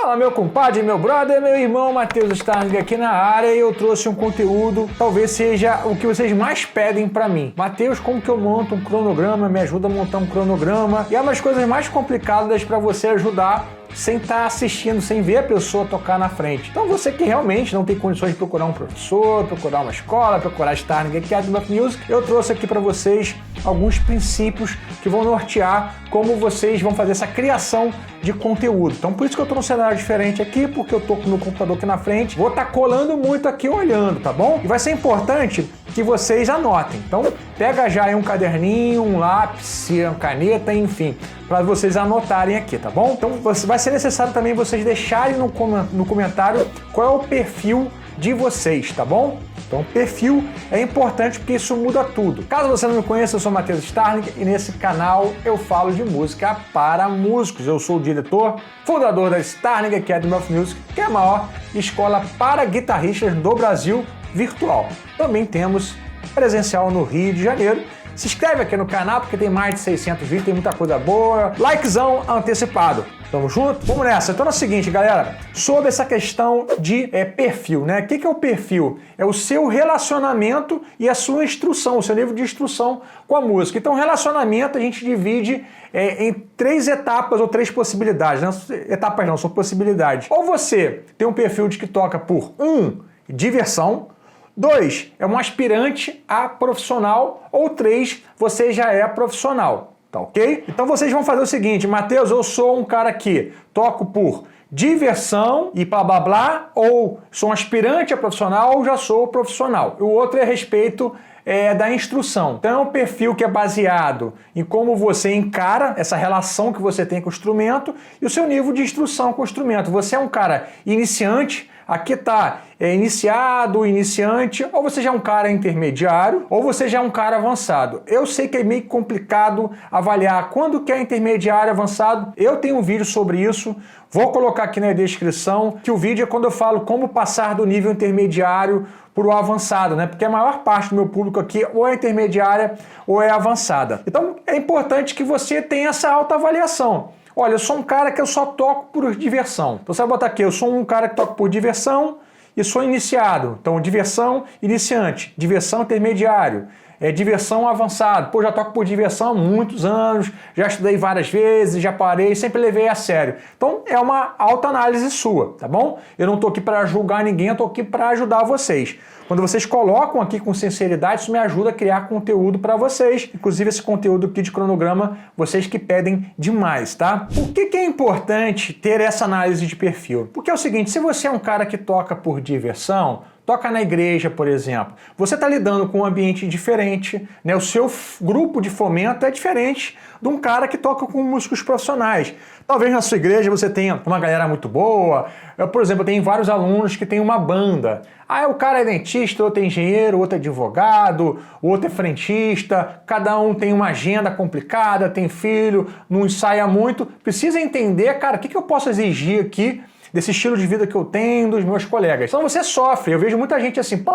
Fala meu compadre, meu brother, meu irmão Matheus Starling aqui na área e eu trouxe um conteúdo, talvez seja o que vocês mais pedem pra mim. Matheus, como que eu monto um cronograma? Me ajuda a montar um cronograma. E é uma das coisas mais complicadas pra você ajudar sem estar assistindo, sem ver a pessoa tocar na frente. Então você que realmente não tem condições de procurar um professor, procurar uma escola, procurar Starling Academy of Music, eu trouxe aqui para vocês alguns princípios que vão nortear como vocês vão fazer essa criação de conteúdo. Então por isso que eu tô num cenário diferente aqui, porque eu tô com o meu computador aqui na frente, vou estar colando muito aqui olhando, tá bom? E vai ser importante que vocês anotem. Então pega já aí um caderninho, um lápis, uma caneta, enfim, para vocês anotarem aqui, tá bom? Então vai ser necessário também vocês deixarem no comentário qual é o perfil de vocês, tá bom? Então perfil é importante porque isso muda tudo. Caso você não me conheça, eu sou Matheus Starling e nesse canal eu falo de música para músicos. Eu sou o diretor, fundador da Starling Academy of Music, que é a maior escola para guitarristas do Brasil virtual. Também temos presencial no Rio de Janeiro. Se inscreve aqui no canal porque tem mais de 600 vídeos, tem muita coisa boa. Likezão antecipado. Tamo junto? Vamos nessa. Então é o seguinte, galera, sobre essa questão de perfil, né? O que é o perfil? É o seu relacionamento e a sua instrução, o seu nível de instrução com a música. Então relacionamento a gente divide em 3 etapas ou 3 possibilidades. Não, etapas não, são possibilidades. Ou você tem um perfil de que toca por 1, diversão, 2, é um aspirante a profissional, ou 3, você já é profissional, tá ok? Então vocês vão fazer o seguinte, Matheus, eu sou um cara que toco por diversão e blá blá blá, ou sou um aspirante a profissional ou já sou profissional. O outro é a respeito da instrução. Então é um perfil que é baseado em como você encara essa relação que você tem com o instrumento e o seu nível de instrução com o instrumento. Você é um cara iniciante, aqui está iniciado, iniciante, ou você já é um cara intermediário, ou você já é um cara avançado. Eu sei que é meio complicado avaliar quando que é intermediário, avançado. Eu tenho um vídeo sobre isso, vou colocar aqui na descrição, que o vídeo é quando eu falo como passar do nível intermediário para o avançado, né? Porque a maior parte do meu público aqui ou é intermediária ou é avançada. Então é importante que você tenha essa autoavaliação. Olha, eu sou um cara que eu só toco por diversão. Então você vai botar aqui, eu sou um cara que toca por diversão e sou iniciado. Então diversão iniciante, diversão intermediário, diversão avançado. Pô, já toco por diversão há muitos anos, já estudei várias vezes, já parei, sempre levei a sério. Então é uma autoanálise sua, tá bom? Eu não tô aqui para julgar ninguém, eu tô aqui para ajudar vocês. Quando vocês colocam aqui com sinceridade, isso me ajuda a criar conteúdo para vocês. Inclusive esse conteúdo aqui de cronograma, vocês que pedem demais, tá? Por que é importante ter essa análise de perfil? Porque é o seguinte, se você é um cara que toca por diversão, toca na igreja, por exemplo, você está lidando com um ambiente diferente, né? O seu grupo de fomento é diferente de um cara que toca com músicos profissionais. Talvez na sua igreja você tenha uma galera muito boa. Eu, por exemplo, tenho vários alunos que têm uma banda. Ah, o cara é dentista, outro é engenheiro, outro é advogado, outro é frentista, cada um tem uma agenda complicada, tem filho, não ensaia muito. Precisa entender, cara, o que eu posso exigir aqui desse estilo de vida que eu tenho, dos meus colegas. Então você sofre, eu vejo muita gente assim, pô,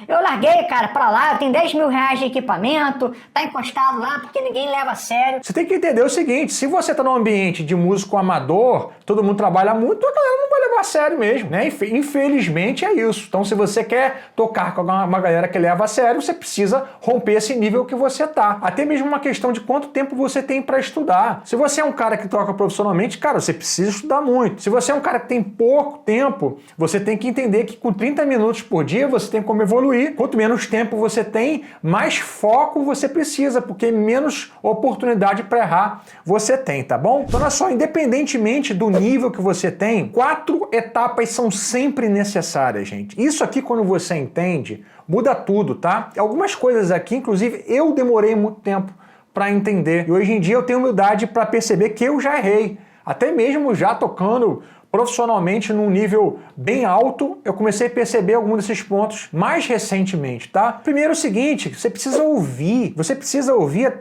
eu larguei, cara, pra lá, eu tenho 10 mil reais de equipamento, tá encostado lá porque ninguém leva a sério. Você tem que entender o seguinte, se você tá num ambiente de músico amador, todo mundo trabalha muito, a galera não vai levar a sério mesmo, né? Infelizmente é isso. Então se você quer tocar com uma galera que leva a sério, você precisa romper esse nível que você tá. Até mesmo uma questão de quanto tempo você tem para estudar. Se você é um cara que toca profissionalmente, cara, você precisa estudar muito. Se você é um cara que tem pouco tempo, você tem que entender que com 30 minutos por dia você tem como evoluir. Quanto menos tempo você tem, mais foco você precisa, porque menos oportunidade para errar você tem, tá bom? Então olha só, independentemente do nível que você tem, 4 etapas são sempre necessárias, gente. Isso aqui, quando você entende, muda tudo, tá? Algumas coisas aqui, inclusive, eu demorei muito tempo para entender. E hoje em dia eu tenho humildade para perceber que eu já errei. Até mesmo já tocando profissionalmente num nível bem alto, eu comecei a perceber alguns desses pontos mais recentemente, tá? Primeiro é o seguinte, você precisa ouvir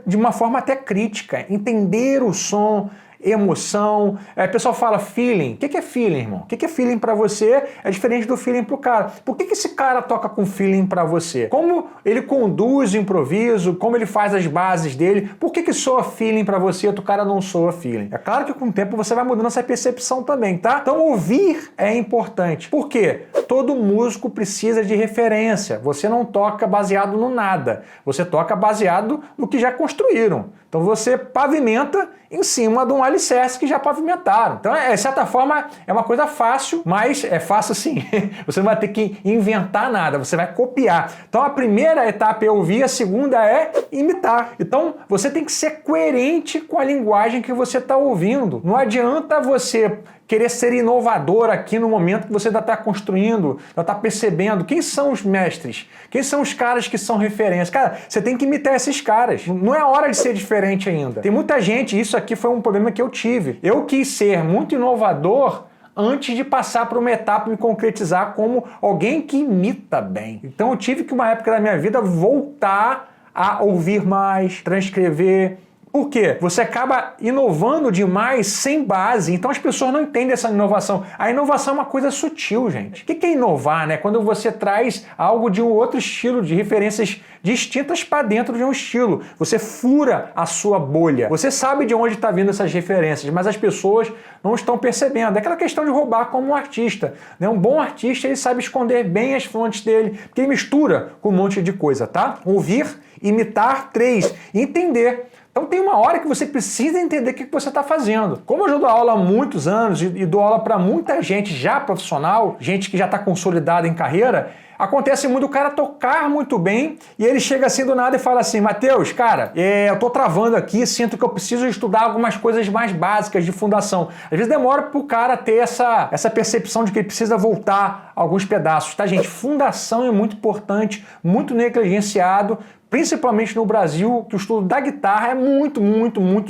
de uma forma até crítica, entender o som, emoção. O pessoal fala feeling. O que é feeling, irmão? O que é feeling pra você é diferente do feeling pro cara. Por que esse cara toca com feeling pra você? Como ele conduz o improviso, como ele faz as bases dele, por que soa feeling pra você e outro cara não soa feeling? É claro que com o tempo você vai mudando essa percepção também, tá? Então ouvir é importante. Por quê? Todo músico precisa de referência. Você não toca baseado no nada. Você toca baseado no que já construíram. Então você pavimenta em cima de um alicerce que já pavimentaram. Então, de certa forma, é uma coisa fácil, mas é fácil sim. Você não vai ter que inventar nada, você vai copiar. Então a primeira etapa é ouvir, a segunda é imitar. Então você tem que ser coerente com a linguagem que você está ouvindo. Não adianta você querer ser inovador aqui no momento que você ainda está construindo, ainda está percebendo quem são os mestres, quem são os caras que são referência. Cara, você tem que imitar esses caras. Não é hora de ser diferente ainda. Tem muita gente, isso aqui foi um problema que eu tive. Eu quis ser muito inovador antes de passar por uma etapa e me concretizar como alguém que imita bem. Então eu tive que, uma época da minha vida, voltar a ouvir mais, transcrever. Por quê? Você acaba inovando demais sem base, então as pessoas não entendem essa inovação. A inovação é uma coisa sutil, gente. O que é inovar, né? Quando você traz algo de um outro estilo, de referências distintas para dentro de um estilo. Você fura a sua bolha. Você sabe de onde está vindo essas referências, mas as pessoas não estão percebendo. É aquela questão de roubar como um artista, né? Um bom artista, ele sabe esconder bem as fontes dele, porque ele mistura com um monte de coisa, tá? Ouvir, imitar, 3, entender. Então tem uma hora que você precisa entender o que você está fazendo. Como eu dou aula há muitos anos e dou aula para muita gente já profissional, gente que já está consolidada em carreira, acontece muito o cara tocar muito bem e ele chega assim do nada e fala assim: Matheus, cara, eu tô travando aqui, sinto que eu preciso estudar algumas coisas mais básicas de fundação. Às vezes demora pro cara ter essa percepção de que ele precisa voltar alguns pedaços, tá, gente? Fundação é muito importante, muito negligenciado, principalmente no Brasil, que o estudo da guitarra é muito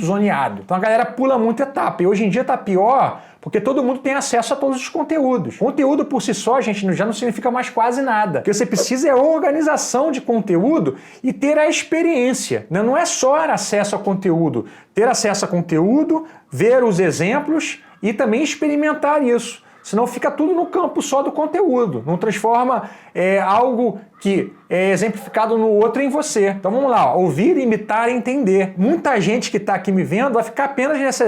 zoneado. Então a galera pula muita etapa. E hoje em dia tá pior, porque todo mundo tem acesso a todos os conteúdos. Conteúdo por si só, gente, já não significa mais quase nada. O que você precisa é organização de conteúdo e ter a experiência. Não é só acesso a conteúdo. Ter acesso a conteúdo, ver os exemplos e também experimentar isso. Senão fica tudo no campo só do conteúdo. Não transforma algo que é exemplificado no outro em você. Então vamos lá, ouvir, imitar e entender. Muita gente que está aqui me vendo vai ficar apenas nessa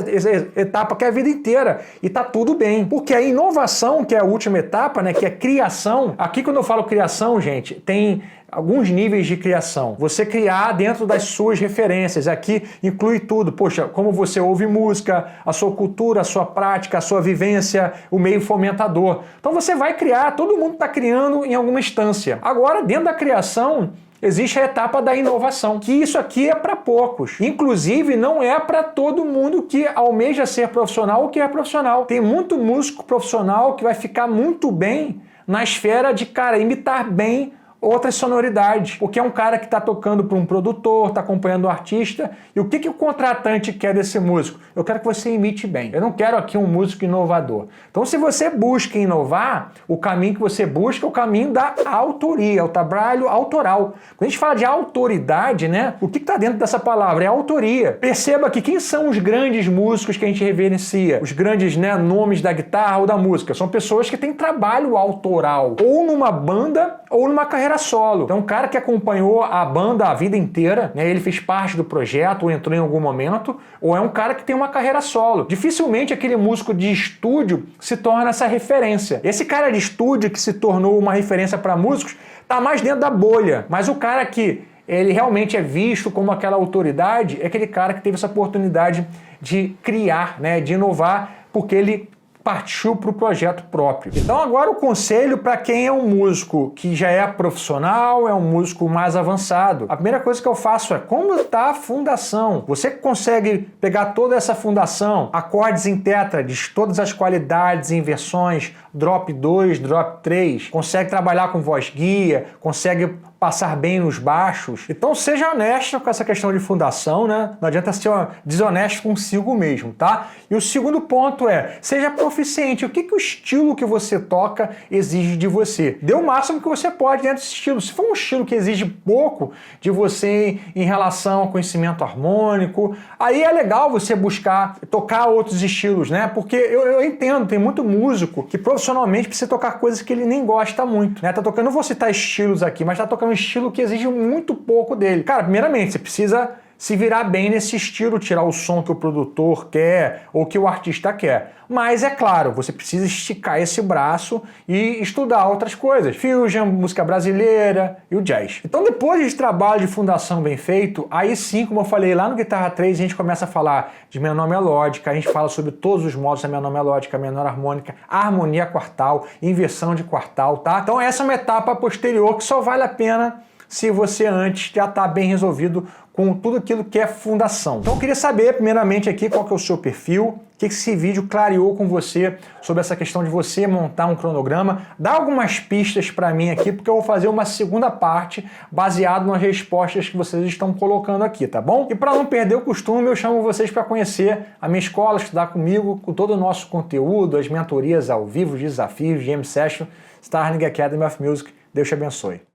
etapa que é a vida inteira. E tá tudo bem. Porque a inovação, que é a última etapa, né, que é criação. Aqui quando eu falo criação, gente, tem alguns níveis de criação. Você criar dentro das suas referências. Aqui inclui tudo. Poxa, como você ouve música, a sua cultura, a sua prática, a sua vivência, o meio fomentador. Então você vai criar, todo mundo está criando em alguma instância. Agora, dentro da criação, existe a etapa da inovação, que isso aqui é para poucos. Inclusive, não é para todo mundo que almeja ser profissional ou que é profissional. Tem muito músico profissional que vai ficar muito bem na esfera de, cara, imitar bem outras sonoridades, porque é um cara que está tocando para um produtor, está acompanhando o artista, e o que o contratante quer desse músico? Eu quero que você imite bem. Eu não quero aqui um músico inovador. Então, se você busca inovar, o caminho que você busca é o caminho da autoria, é o trabalho autoral. Quando a gente fala de autoridade, né? O que está dentro dessa palavra? É autoria. Perceba que quem são os grandes músicos que a gente reverencia? Os grandes, né, nomes da guitarra ou da música? São pessoas que têm trabalho autoral, ou numa banda, ou numa carreira solo. Então, um cara que acompanhou a banda a vida inteira, né, ele fez parte do projeto ou entrou em algum momento, ou é um cara que tem uma carreira solo. Dificilmente aquele músico de estúdio se torna essa referência. Esse cara de estúdio que se tornou uma referência para músicos está mais dentro da bolha, mas o cara que ele realmente é visto como aquela autoridade é aquele cara que teve essa oportunidade de criar, né, de inovar, porque ele partiu para o projeto próprio. Então agora o conselho para quem é um músico que já é profissional, é um músico mais avançado. A primeira coisa que eu faço é: como está a fundação? Você consegue pegar toda essa fundação, acordes em tétrades, todas as qualidades, inversões, drop 2, drop 3, consegue trabalhar com voz guia, consegue passar bem nos baixos. Então seja honesto com essa questão de fundação, né? Não adianta ser desonesto consigo mesmo, tá? E o segundo ponto é, seja proficiente. O que o estilo que você toca exige de você? Dê o máximo que você pode dentro desse estilo. Se for um estilo que exige pouco de você em relação ao conhecimento harmônico, aí é legal você buscar tocar outros estilos, né? Porque eu entendo, tem muito músico que profissionalmente precisa tocar coisas que ele nem gosta muito, né? Tá tocando, não vou citar estilos aqui, mas tá tocando um estilo que exige muito pouco dele. Cara, primeiramente, você precisa se virar bem nesse estilo, tirar o som que o produtor quer ou que o artista quer. Mas é claro, você precisa esticar esse braço e estudar outras coisas. Fusion, música brasileira e o jazz. Então depois de trabalho de fundação bem feito, aí sim, como eu falei lá no Guitarra 3, a gente começa a falar de menor melódica, a gente fala sobre todos os modos da menor melódica, menor harmônica, harmonia quartal, inversão de quartal, tá? Então essa é uma etapa posterior que só vale a pena se você antes já está bem resolvido com tudo aquilo que é fundação. Então eu queria saber, primeiramente aqui, qual que é o seu perfil, o que esse vídeo clareou com você sobre essa questão de você montar um cronograma. Dá algumas pistas para mim aqui, porque eu vou fazer uma segunda parte baseado nas respostas que vocês estão colocando aqui, tá bom? E para não perder o costume, eu chamo vocês para conhecer a minha escola, estudar comigo, com todo o nosso conteúdo, as mentorias ao vivo, desafios, jam session, Starling Academy of Music. Deus te abençoe.